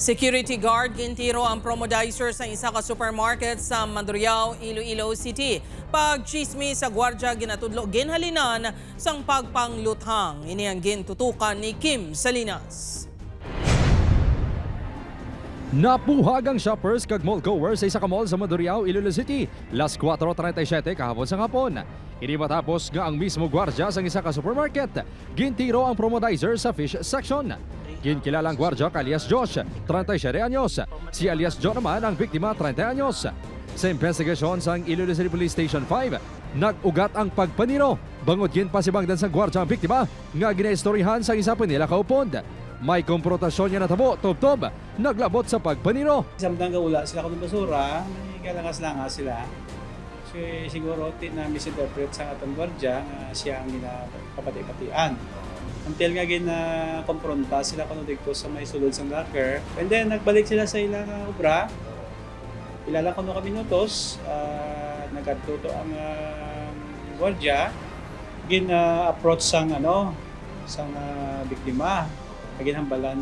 Security guard gintiro ang promodizer sa isa ka supermarket sa Mandurriao, Iloilo City. Pagchismis sa gwardya ginatudlo ginhalinan sang pagpangluthang. Ini ang gintutukan ni Kim Salinas. Napuhag ang shoppers kag mall goers sa isa ka mall sa Mandurriao, Iloilo City. Las 4:37 kahapon sa hapon. Ini matapos nga ang mismo gwardya sa isa ka supermarket. Gintiro ang promodizer sa fish section. Ginkilalang gwardya kay alias Josh, 37 anyos. Si alias John naman ang biktima, 30 anyos. Sa investigasyon sa Iloilo City Police Station 5, nag-ugat ang pagpaniro. Bangod ginpasibangdan sa gwardya ang biktima nga ginaistoryahan sa isa pa nila kaupod. May komprontasyon niya natabo, tob-tob, naglabot sa pagpaniro. Samtang wala sila kung basura, may kalangas-langas sila. So, siguro na misinterpret sa atong gwardya nga siya ang ginapapati-patian. Until nga gina-kompronta sila kung dito sa may sulod sa locker. And then nagbalik sila sa ilang obra. Ilala ko no kami minutos, nagatuto ang gwardya. Gina-approach sang biktima. Ginhambalan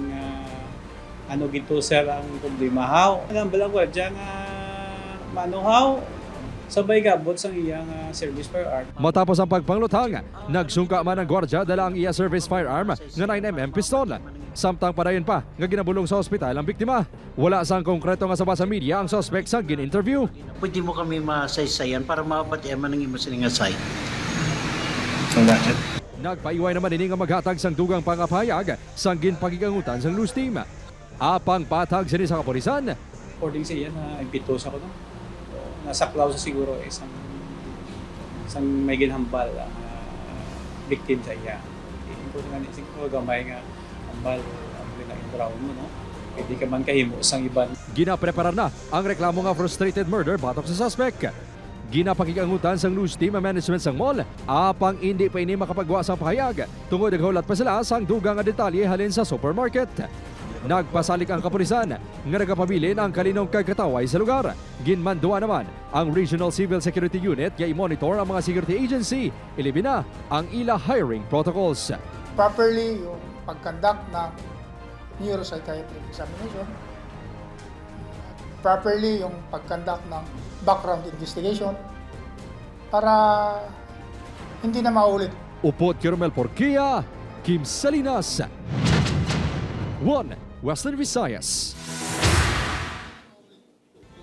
nga gito sir ang problema haw. Ginhambalan gwardya nga manuhaw. Sabay gabot sang iyang service firearm. Matapos ang pagpangluthang, nagsungka man ang gwardya dala ang iya service firearm nga 9mm pistol. Samtang padayon pa nga ginabulong sa ospital ang biktima. Wala sang konkreto nga sabasa media ang suspect sa gin-interview. Pwede mo kami masaysayan para mapatiyaman ng imo siningasay. Nagpaiway naman ini nga maghatag sang dugang pangapayag sang ginpagigangutan sang news team. Apang patag sini sa kapulisan. According sa iya na impitosa ko no. Nasaklaw sa siguro isang may ginhambal ang victim sa iya. Hindi nga siguro gamay nga hambal ang ginagawa mo no. Hindi ka man kahimo sang iban. Ginapreparar na ang reklamo nga frustrated murder batok sa suspect. Ginapakigangutan sang news team ang management sang mall apang hindi pa ini makapagawa sang pahayag tungod naghulat pa sila sang dugang nga detalye halin sa supermarket. Nagpasalik ang kapulisan nga nagapabilin ang kalinong kagkataway sa lugar. Ginmandua naman ang Regional Civil Security Unit nga i-monitor ang mga security agency. Ilibin na ang ila hiring protocols. Properly yung pag-conduct ng neuropsychiatric examination. Properly yung pag-conduct ng background investigation para hindi na maulit. Upot Kirmel Porquia, Kim Salinas, 1 Western Visayas.